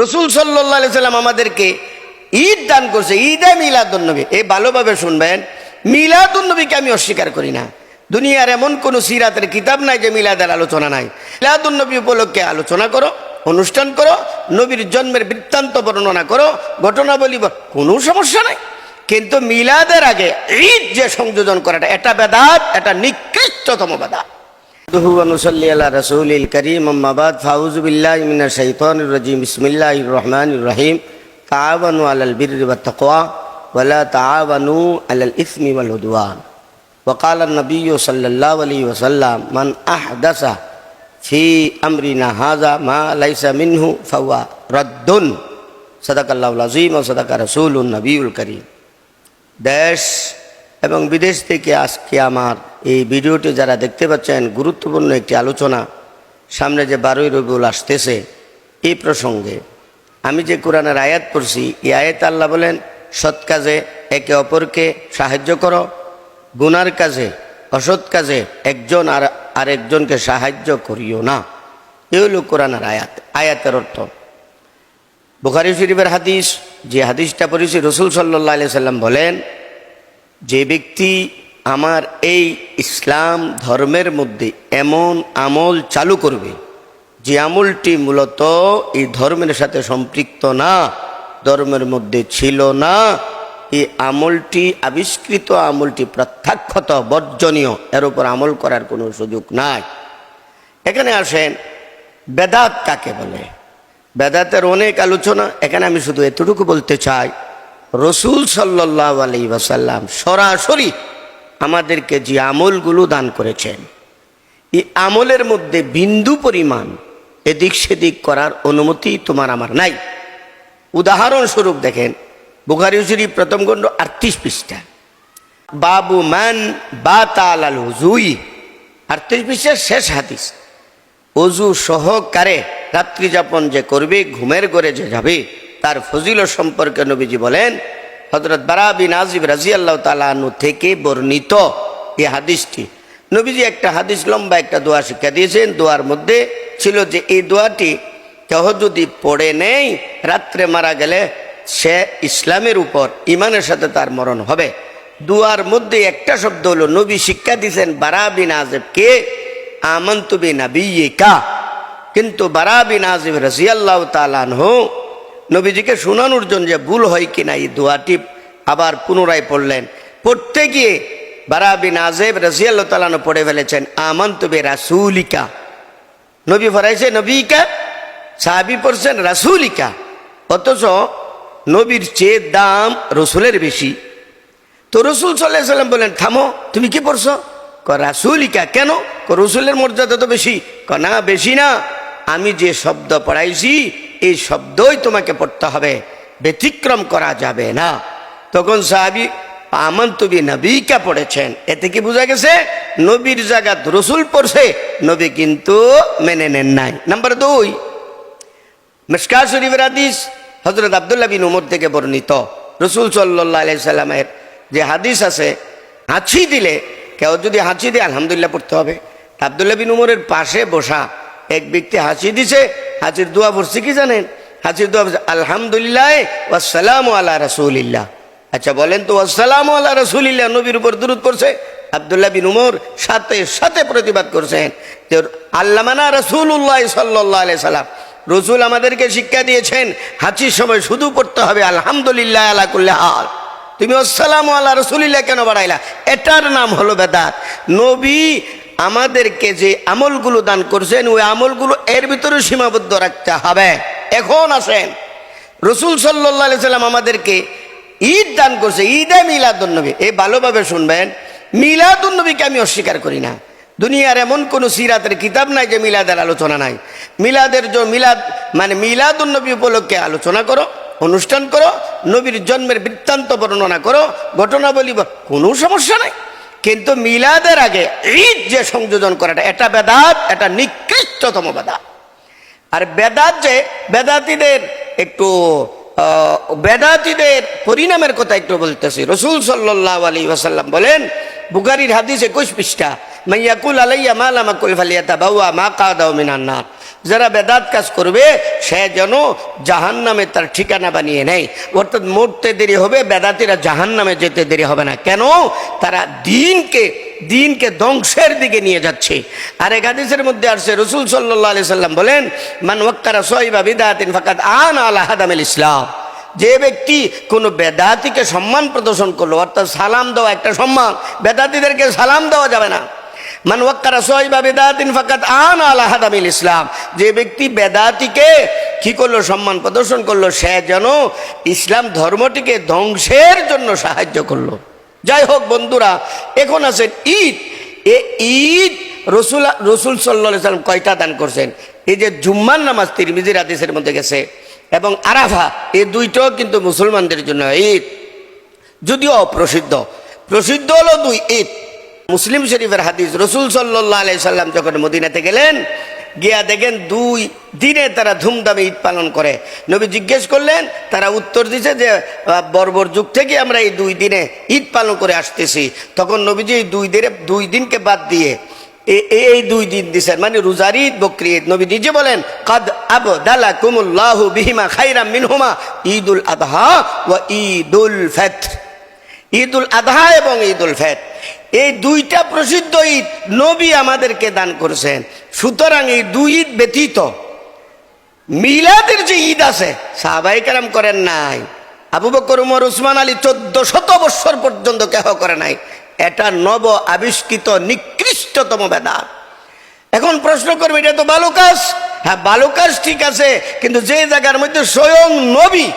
রসুল সাল্লাল্লাহু আলাইহি সাল্লাম আমাদেরকে ঈদ দান করছে, ঈদে মিলাদুন্নবী। এই ভালোভাবে শুনবেন, মিলাদুন্নবীকে আমি অস্বীকার করি না। দুনিয়ার এমন কোন সিরাতের কিতাব নাই যে মিলাদের আলোচনা নাই। মিলাদুন্নবী উপলক্ষে আলোচনা করো, অনুষ্ঠান করো, নবীর জন্মের বৃত্তান্ত বর্ণনা করো, ঘটনাবলী, কোনো সমস্যা নাই। কিন্তু মিলাদের আগে ঈদ যে সংযোজন করাটা, এটা বেদাত, এটা নিকৃষ্টতম বেদাত। নুসাল্লি আলা রাসূলিল কারীম, আম্মা বাদ, ফাউযু বিল্লাহি মিনাশ শাইতানির রাজীম, বিসমিল্লাহির রহমানির রহিম। তাআওয়ানু আলাল বিররি ওয়াত তাকওয়া ওয়া লা তাআওয়ানু আলাল ইসমি ওয়াল উদওয়ান। ওয়া ক্বালা আন-নাবিয়্যু সাল্লাল্লাহু আলাইহি ওয়াসাল্লাম, মান আহদাসা ফি আমরিনা হাযা মা লাইসা মিনহু ফাহুয়া রাদ্দুন। সাদাকাল্লাহুল আযীম ওয়া সাদাকা রাসূলুন নবিয়্যুল কারীম। দেশ এবং বিদেশ থেকে আজকে আমার এই ভিডিওটি যারা দেখতে পাচ্ছেন, গুরুত্বপূর্ণ একটি আলোচনা। সামনে যে 12ই রবিউল আসতেছে, এই প্রসঙ্গে আমি যে কোরআনের আয়াত পড়ছি, এই আয়াতে আল্লাহ বলেন, সৎ কাজে একে অপরকে সাহায্য করো, গুনার কাজে, অসৎ কাজে একজন আরেকজনকে সাহায্য করিও না। এই হলো কোরআনের আয়াত। আয়াতের অর্থ বুখারী শরীফের হাদিস, যে হাদিসটা পড়েছি, রসুল সাল্লাল্লাহু আলাইহি সাল্লাম বলেন, যে ব্যক্তি আমার এই ইসলাম ধর্মের মধ্যে এমন আমল চালু করবে যে আমলটি মূলত এই ধর্মের সাথে সম্পৃক্ত না, ধর্মের মধ্যে ছিল না, এই আমলটি আবিষ্কৃত, আমলটি প্রত্যাখ্যাত, বর্জনীয়, এর উপর আমল করার কোনো সুযোগ নাই। এখানে আসেন, বেদাত কাকে বলে? বেদাতের অনেক আলোচনা, এখানে আমি শুধু এতটুকু বলতে চাই, রসুল সাল্লাল্লাহু আলাইহি ওয়াসাল্লাম সরাসরি আমাদেরকে যে আমলগুলো দান করেছেন, এই আমলের মধ্যে বিন্দু পরিমাণ এদিক সেদিক করার অনুমতি তোমার আমার নাই। উদাহরণস্বরূপ দেখেন, বুখারী শরীফ প্রথম খণ্ড 38 পৃষ্ঠা, বাবু মান বাতা আলাল হুজুই, 38 পৃষ্ঠার শেষ হাদিস। অজু সহকারে রাত্রি যাপন যে করবে, ঘুমের ঘরে যে যাবে, তার ফজিলত সম্পর্কে নবীজি বলেন, হযরত বারা বিন আযিব রাদিয়াল্লাহু তাআলা আনহু থেকে বর্ণিত এই হাদিসটি। নবীজি একটা হাদিস, লম্বা একটা দোয়া শিক্ষা দিয়েছেন। দোয়ার মধ্যে ছিল যে এই দোয়াটি কেহ যদি পড়ে নেই, রাত্রে মারা গেলে সে ইসলামের উপর, ইমানের সাথে তার মরণ হবে। দোয়ার মধ্যে একটা শব্দ হলো, নবী শিক্ষা দিয়েছেন বারা বিন আযিবকে, আমানতু বিনাবিয়্যিকা। কিন্তু বারা বিন আযিব রাদিয়াল্লাহু তাআলা আনহু নবীজিকে শোনানোর জন্য যে ভুল হয় কিনা, এই দোয়াটি আবার পুনরায় পড়লেন। পড়তে গিয়ে বারা বিন আযিব রাদিয়াল্লাহু তাআলা আনহু পড়ে ফেলেছেন আমানতু বিরাসূলিকা। নবী ফরাইছে নবীকা, সাহাবী পড়ছেন রাসূলিকা। অথচ নবীর চেয়ে দাম রসুলের বেশি। তো রসুল সাল্লাল্লাহু আলাইহি সাল্লাম বলেন, থামো, তুমি কি পড়ছো? রাসূলিকা। কেন? রসুলের মর্যাদা তো বেশি। না, বেশি না, আমি যে শব্দ পড়াইছি এই শব্দই তোমাকে পড়তে হবে, ব্যতিক্রম করা যাবে না। তখন সাহাবী আমানতু বিনাবিকা পড়েছেন। এতে কি বোঝা গেছে? নবীর জায়গাত রসুল পড়ছে, নবী কিন্তু মেনে নেন নাই। নাম্বার 2, মিশকাত শরীফের হাদিস, হযরত আব্দুল্লাহ বিন উমর থেকে বর্ণিত, রসুল সাল্লাল্লাহু আলাইহি সাল্লামের যে হাদিস আছে, হাঁচি দিলে, কেউ যদি হাঁচি দিয়ে আলহামদুলিল্লাহ পড়তে হবে। আব্দুল্লাহ বিন উমরের পাশে বসা এক ব্যক্তি হাঁচি দিছে, হাঁচির দোয়া পড়ছে কি জানেন? হাঁচির দোয়া পড়ছে আলহামদুলিল্লাহ ওয়াসসালামু আলা রাসূলিল্লাহ। আচ্ছা বলেন তো, ওয়াসসালামু আলা রাসূলিল্লাহ নবীর উপর দুরূদ পড়ছে? আব্দুল্লাহ বিন উমর সাথে সাথে প্রতিবাদ করছেন যে আল্লামানা রাসূলুল্লাহ সাল্লাল্লাহু আলাইহি সাল্লাম, রসুল আমাদেরকে শিক্ষা দিয়েছেন হাঁচির সময় শুধু পড়তে হবে আলহামদুলিল্লাহ আলা কুল্লি হাল। তুমি আসসালামু আলা রাসূলিল্লাহ কেন বাড়াইলা? এটার নাম হলো বেদাত। নবী আমাদেরকে যে আমলগুলো দান করছেন, ওই আমলগুলো এর ভিতরে সীমাবদ্ধ রাখতে হবে। এখন আসেন, রসুল সাল্লাল্লাহু আলাইহি সাল্লাম আমাদেরকে ঈদ দান করছে, ঈদে মিলাদুন্নবী। এই ভালোভাবে শুনবেন, মিলাদুন্নবীকে আমি অস্বীকার করি না। দুনিয়ার এমন কোন সিরাতের কিতাব নাই যে মিলাদের আলোচনা নাই। মিলাদের মিলাদ মানে মিলাদুন্নবী উপলক্ষে আলোচনা করো, অনুষ্ঠান করো, নবীর জন্মের বৃত্তান্ত বর্ণনা করো, ঘটনাবলী, কোনো সমস্যা নাই। কিন্তু মিলাদের আগে ঈদ যে সংযোজন করাটা, এটা বেদাত, এটা নিকৃষ্টতম বেদাত। আর বেদাত যে বেদাতীদের একটু বেদাতীদের পরিণামের কথা একটু বলতেছি। রসুল সাল্লাল্লাহু আলাইহি ওয়াসাল্লাম বলেন, বুখারীর হাদিস 21 পৃষ্ঠা, মাইয়াকুল আলাইয়া মা লাম আকুল ফালিয়াতাবাওয়া মাকাদাহু মিনান নার। যারা বেদাত কাজ করবে সে যেন জাহান্নামে তার ঠিকানা বানিয়ে নেয়, অর্থাৎ মরতে দেরি হবে, বেদাতিরা জাহান্নামে যেতে দেরি হবে না। কেন? তারা দিনকে ধ্বংসের দিকে নিয়ে যাচ্ছে। আর এক হাদিসের মধ্যে আসছে, রাসূল সাল্লাল্লাহু আলাইহি সাল্লাম বলেন, মান ওয়াক্কারা সাহিবা বিদআতিন ফাকাদ আনা আলা হাদামিল ইসলাম। যে ব্যক্তি কোনো বেদাতিকে সম্মান প্রদর্শন করলো, অর্থাৎ সালাম দেওয়া একটা সম্মান, বেদাতিদেরকে সালাম দেওয়া যাবে না। মান ওয়াক্কারা সাহিবা বিদআতিন ফাকাদ আনা আলা হাদামিল ইসলাম। যে ব্যক্তি বেদাতিকে কি করলো? সম্মান প্রদর্শন করলো, সে যেন ইসলাম ধর্মটিকে ধ্বংসের জন্য সাহায্য করলো। যাই হোক বন্ধুরা, এখন আছে ঈদ। ঈদ রসুল সাল্লাল্লাহু আলাইহি সাল্লাম কয়টা দান করছেন? এই যে জুম্মার নামাজ তিরমিজির হাদিসের মধ্যে গেছে, এবং আরাফা, এই দুইটাও কিন্তু মুসলমানদের জন্য ঈদ, যদিও প্রসিদ্ধ হলো দুই ঈদ। মুসলিম শরীফের হাদিস, রসুল সাল্লাল্লাহু আলাইহি সাল্লাম যখন মদিনাতে গেলেন, গিয়া দেখেন 2 দিনে তারা ধুমধামে ঈদ পালন করে। নবী জিজ্ঞেস করলেন, তারা উত্তর দিছে যে বর্বর যুগ থেকে আমরা এই 2 দিনে ঈদ পালন করে আসতেছি। তখন নবীজি এই 2 দিনকে বাদ দিয়ে এই 2 দিন দিছেন, মানে রোজার ঈদ, বকরি ঈদ। নবী নিজে বলেন, কাদ আবদালাকুমুল্লাহু বিহিমা খায়রাম মিনহুমা ঈদুল আযহা ওয়া ঈদুল ফিতর। ঈদুল আযহা এবং ঈদুল ফিতর, এই 2টা প্রসিদ্ধ ঈদ নবী আমাদেরকে দান করেছেন। সুতরাং এই 2 ঈদ ব্যতীত মিলাদের যে ঈদ আছে, সাহাবায়ে কেরাম করেন নাই, আবু বকর, উমর, উসমান, আলী 1400 বছর পর্যন্ত কেহ করে নাই। এটা নব আবিষ্কৃত নিকৃষ্টতম বেদাত। এখন প্রশ্ন করবে, এটা তো ভালো কাজ। হ্যাঁ, ভালো কাজ ঠিক আছে, কিন্তু যে জায়গার মধ্যে স্বয়ং নবী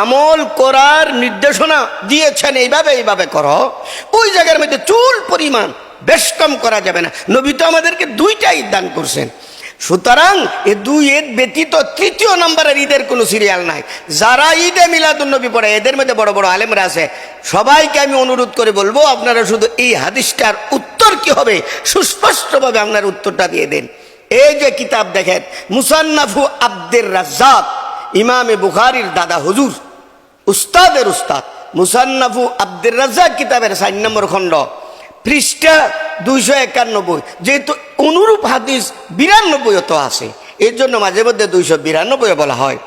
আমল করার নির্দেশনা দিয়েছেন, এইভাবে করো, ওই জায়গার মধ্যে চুল পরিমাণ বেশ কম করা যাবে না। নবী তো আমাদেরকে 2টা ঈদ দান করছেন। সুতরাং এই 2 ঈদ ব্যতীত 3য় নম্বরের ঈদের কোনো সিরিয়াল নাই। যারা ঈদে মিলাদুন্নবী পড়ে, এদের মধ্যে বড় বড় আলেমরা আছে, সবাইকে আমি অনুরোধ করে বলবো, আপনারা শুধু এই হাদিসটার উত্তর কি হবে সুস্পষ্টভাবে আপনার উত্তরটা দিয়ে দেন। এই যে কিতাব দেখেন, মুসান্নাফু আব্দুর রাজ্জাক, ইমামে বুখারীর দাদা হুজুর, উস্তাদের উস্তাদ, মুসান্নাফু আব্দুর রাজ্জাক কিতাবের 4 নম্বর খণ্ড, পৃষ্ঠা 291। যেহেতু অনুরূপ হাদিস 92 তো আছে, এর জন্য মাঝে মধ্যে 292 বলা হয়।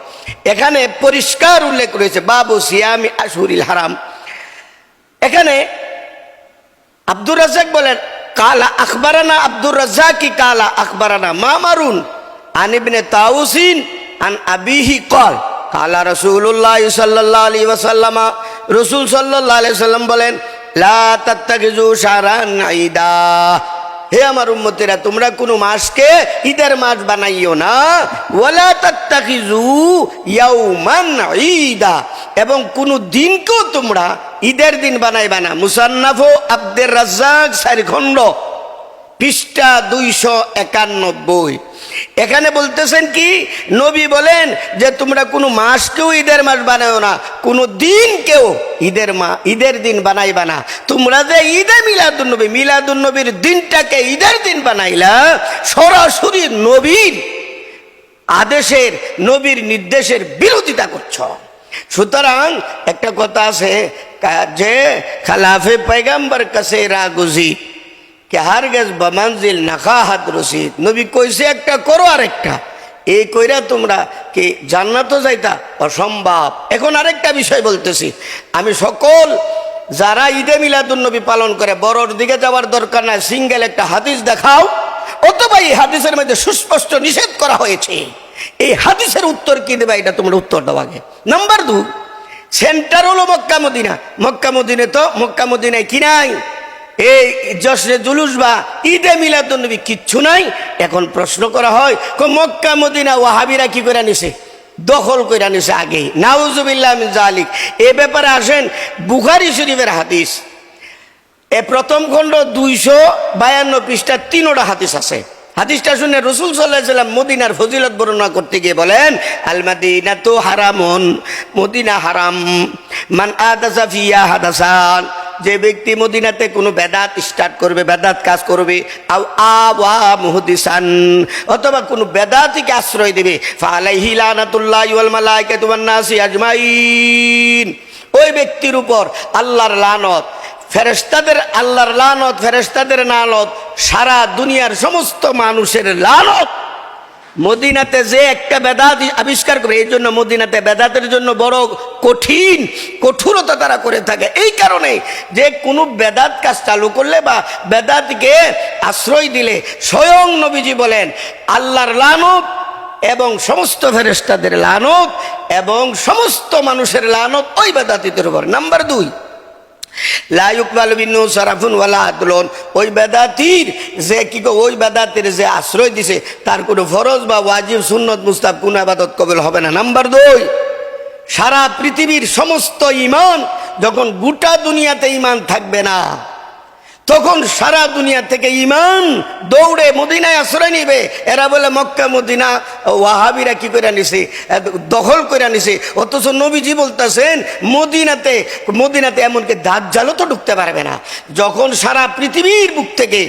এখানে পরিষ্কার উল্লেখ রয়েছে বাবু সিয়ামি আশহুরিল হারাম। এখানে আব্দুর রাজ্জাক বলেন, কালা আখবারানা আব্দুর রাজ্জাকি কালা আখবারানা মামারুন আন ইবনে তাউসিন আন আবিহি ক্বাল কালা রাসূলুল্লাহ সাল্লাল্লাহু আলাইহি ওয়াসাল্লাম, রাসূল সাল্লাল্লাহু আলাইহি ওয়াসাল্লাম বলেন, লা তাত্তাখিযু শাহরান ঈদা। হে আমার উম্মতেরা, তোমরা কোনো মাসকে ঈদের মাস বানাইও না। ওয়ালা তাত্তাখিযু ইয়াওমান ঈদা, এবং কোনো দিনকেও তোমরা ঈদের দিন বানাইবা না। মুসান্নাফু আব্দুর রাজ্জাক 4 খণ্ড, পৃষ্ঠা 291। এখানে বলতেছেন কি, নবী বলেন যে তোমরা কোনো মাসকেও ঈদের মাস বানাও না, কোনো দিনকেও ঈদের দিন বানাইবা না। তোমরা যে ঈদে মিলাদুন্নবীর দিনটাকে ঈদের দিন বানাইলা, সরাসরি নবীর আদেশের, নবীর নির্দেশের বিরোধিতা করছ। সুতরাং একটা কথা আছে যে খালাফে পয়গম্বর কাছে রাগুজি কে হারগেজ বমঞ্জিল নাখাহাত রশিদ। নবী কইছে একটা করো আর একটা, এই কইরা তোমরা কি জান্নাতও যাইতা অসম্ভব। এখন আরেকটা বিষয় বলতেছি, আমি সকল যারা ঈদে মিলাদুন্নবী পালন করে, বড়র দিকে যাওয়ার দরকার নাই, সিঙ্গেল একটা হাদিস দেখাও, অথবা এই হাদিসের মধ্যে সুস্পষ্ট নিষেধ করা হয়েছে, এই হাদিসের উত্তর কি দেবা, এটা তোমরা উত্তর দাও আগে। নাম্বার 2, সেন্টার হলো মক্কা মদিনা। মক্কা মদিনায় কি নাই? এই জশ্নে জুলুস বা ঈদে মিলাদুন্নবী কিচ্ছু নাই। এখন প্রশ্ন করা হয়, মক্কা মদিনা ওয়াহাবিরা কি করে নিছে? দখল করে নিছে আগেই, নাউজুবিল্লাহ মিন যালিক। এ ব্যাপারে আসেন বুখারী শরীফের হাদিস, প্রথম খণ্ড 252 পৃষ্ঠা 3টা হাদিস আছে। হাদিসটা শুনে রাসূল সাল্লাল্লাহু আলাইহি ওয়াসাল্লাম মদিনার ফজিলত বর্ণনা করতে গিয়ে বলেন, আল মাদিনাতু হারামুন, মদিনা হারাম, মান আদাসা ফিয়া হাদাসান, যে ব্যক্তি মদিনাতে কোনো বেদাত স্টার্ট করবে, বেদাত কাজ করবে, আও আওয়া মুহদিসান, অথবা কোনো বেদাতিকে আশ্রয় দেবে, ফালাইহি লানাতুল্লাহি ওয়াল মালাইকাতু ওয়ান নাসি আজমাইন, ওই ব্যক্তির উপর আল্লাহর লানত, আল্লাহর লানত, ফেরেশতাদের লানত, সারা দুনিয়ার সমস্ত মানুষের লানত মদিনাতে যে একটা বেদাত আবিষ্কার করে, এই জন্য মদিনাতে বেদাতের জন্য বড় কঠিন কঠোরতা তারা করে থাকে। এই কারণে যে কোনো বেদাত কাজ চালু করলে বা বেদাতকে আশ্রয় দিলে স্বয়ং নবীজি বলেন আল্লাহর লানত এবং সমস্ত ফেরেশতাদের লানত এবং সমস্ত মানুষের লানত ওই বেদাতীদের উপর। নাম্বার 2, লা ইউকবালু মিনহু সারাফুন ওয়ালা আদলুন, ওই বেদাতির যে কি ওই বেদাতের যে আশ্রয় দিছে তার কোনো ফরজ বা ওয়াজিব সুন্নত মুস্তাহাব কোনো ইবাদত কবুল হবে না। নাম্বার 2, সারা পৃথিবীর সমস্ত ঈমান যখন গোটা দুনিয়াতে ঈমান থাকবে না, তখন সারা দুনিয়া থেকে ঈমান দৌড়ে মদিনায় আশ্রয় নিবে। এরা বলে মক্কা মদিনা ওয়াহাবিরা কি করে নিছে, দখল করে নিছে, অথচ নবীজি বলতেছেন মদিনাতে এমনকি দাজ্জালও তো ঢুকতে পারবে না। যখন সারা পৃথিবীর বুক থেকে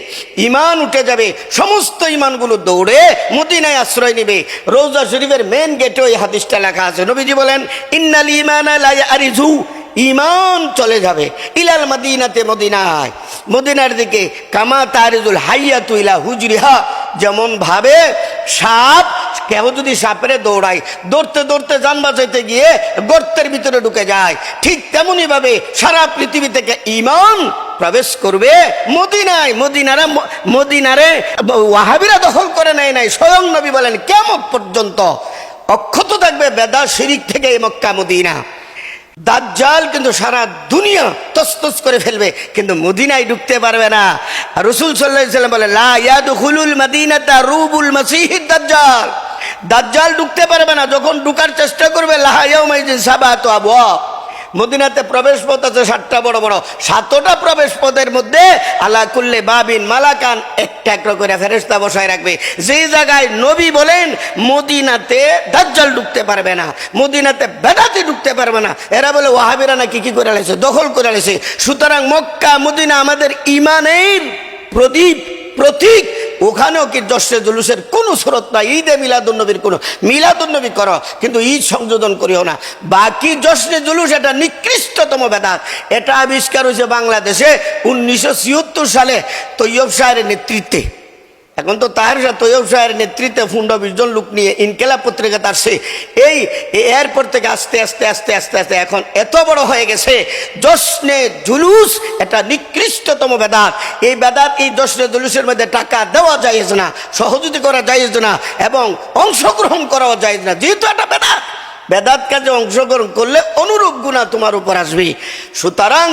ঈমান উঠে যাবে, সমস্ত ঈমানগুলো দৌড়ে মদিনায় আশ্রয় নিবে। রওজা শরীফের মেন গেটে ওই হাদিসটা লেখা আছে, নবীজি বলেন ইন্নাল ঈমানা লা ইয়ারিজু, ঈমান চলে যাবে ইলাল মদিনাতে, মদিনার দিকে, কামা তারিজুল হাইয়াতু ইলা হুজরিহা, যেমন ভাবে সাপ, কেউ যদি সাপের দৌড়ায় দৌড়তে দৌড়তে জান বাঁচাইতে গিয়ে গর্তের ভিতরে ঢুকে যায়, ঠিক তেমনি ভাবে সারা পৃথিবী থেকে ঈমান প্রবেশ করবে মদিনায়। মদিনারে ওয়াহাবিরা দখল করে নেয় নাই, স্বয়ং নবী বলেন কিয়ামত পর্যন্ত অক্ষত থাকবে বেদাত শিরিক থেকে মক্কা মদিনা। দাজ্জাল কিন্তু সারা দুনিয়া তসতস করে ফেলবে, কিন্তু মদিনায় ঢুকতে পারবে না। রাসূল সাল্লাল্লাহু আলাইহি ওয়াসাল্লাম বলে লা ইয়াদখুলুল মাদিনাতা রুবুল মাসিহিদ দাজ্জাল, দাজ্জাল ঢুকতে পারবে না। যখন ঢুকার চেষ্টা করবে লাহা ইয়াউমাইযিন সাবাতু আবওয়াব, মদিনাতে প্রবেশ পথ আছে 7টা বড় বড়, 7টা প্রবেশ পথের মধ্যে আলা কুল্লি বাবিন মালাকান, একটা একটা করে ফেরেশতা বসায় রাখবে। যে জায়গায় নবী বলেন মদিনাতে দাজ্জাল ঢুকতে পারবে না, মদিনাতে বেদাতি ঢুকতে পারবে না, এরা বলে ওয়াহাবিরা নাকি কি করে আলেছে, দখল করে আলেছে। সুতরাং মক্কা মদিনা আমাদের ঈমানের প্রতীক, ওখানেও কি জশ্নে জুলুসের কোনো সুরত নাই। ঈদে মিলাদুন্নবীর কোনো মিলাদুন্নবী করো, কিন্তু ঈদ সংযোজন করিও না। বাকি জশ্নে জুলুস এটা নিকৃষ্টতম বেদাত। এটা আবিষ্কার হয়েছে বাংলাদেশে 1976 সালে তৈয়ব শাহের নেতৃত্বে। এখন তো তাহের তৈয়ব শাহের নেতৃত্বে 15-20 জন লোক নিয়ে ইনকেলাব পত্রিকাতে আসছে। এই এরপর থেকে আস্তে আস্তে আস্তে আস্তে আস্তে এখন এত বড় হয়ে গেছে। জশ্নে জুলুস এটা নিকৃষ্টতম বেদাত। এই বেদাত, এই জশ্নে জুলুসের মধ্যে টাকা দেওয়া জায়েজ না, সহযোগিতা করা জায়েজ না, এবং অংশগ্রহণ করাও জায়েজ না, যেহেতু এটা বেদাত কাজে অংশগ্রহণ করলে অনুরূপ গুনাহ তোমার উপর আসবে। সুতরাং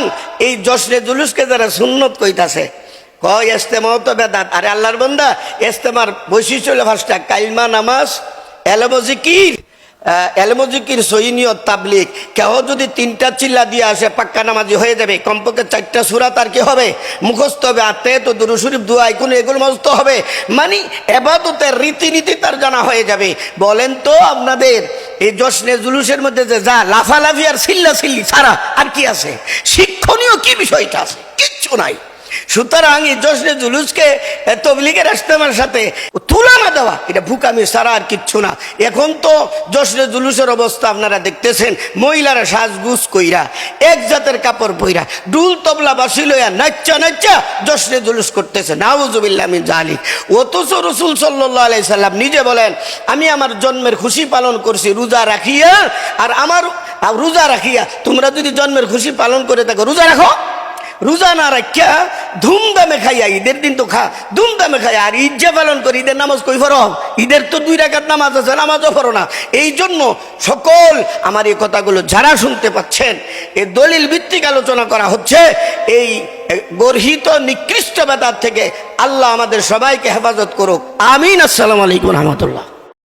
এই জশ্নে জুলুসকে যারা সুন্নত কইতাছে, কয় ইস্তেমাও তো বেদাত। আরে আল্লাহর বান্দা, ইস্তেমার বৈশিষ্ট্য হলো 5টা: কালমা, নামাজ, এলম জিকির, সহি নিয়ত, তাবলীগ। কেউ যদি 3টা চিল্লা দিয়ে আসে পাক্কা নামাজি হয়ে যাবে। কমপক্ষে 4টা সূরা তার কি হবে, মুখস্থ হবে। আত্মায়ে তো দুরূদ শরীফ, দোয়া, কোন এগুলো মুখস্থ হবে। মানে ইবাদতের রীতিনীতি তার জানা হয়ে যাবে। বলেন তো আপনাদের এই জশ্নে জুলুসের মধ্যে যে যা লাফালাফি আর চিল্লাচিল্লি ছাড়া আর কি আছে? শিক্ষণীয় কি বিষয়টা আছে? কিচ্ছু নাই। সুতরাং এই জশ্নে জুলুসকে তবলিগের ইস্তেমার সাথে তুলনা দেওয়া এটা ভুকামি ছাড়া আর কিচ্ছু না। এখন তো জশ্নে জুলুসের অবস্থা আপনারা দেখতেছেন, মহিলারা সাজগুজ কইরা এক জাতের কাপড় পইরা ডুল তবলা বাসি লইয়া নাচ্চা জশ্নে জুলুস করতেছে, নাউযুবিল্লাহ মিন যালিক। অথচ রাসূল সাল্লাল্লাহু আলাইহি সাল্লাম নিজে বলেন, আমি আমার জন্মের খুশি পালন করছি রোজা রাখিয়া, আর আমার রোজা রাখিয়া তোমরা যদি জন্মের খুশি পালন করে থাকো রোজা রাখো। রোজা না রাখিয়া ধুমধামে খাইয়া, ঈদের দিন তো ধুমধামে খাইয়া, আর ঈদ যে পালন করি, ঈদের নামাজ কই পড়ো? ঈদের তো 2 রাকাত নামাজ আছে, নামাজও পড়ো না। এই জন্য সকল আমার এই কথাগুলো যারা শুনতে পাচ্ছেন, এই দলিল ভিত্তিক আলোচনা করা হচ্ছে। এই গর্হিত নিকৃষ্ট বেদাত থেকে আল্লাহ আমাদের সবাইকে হেফাজত করুক, আমিন। আসসালামু আলাইকুম রহমতুল্লাহ।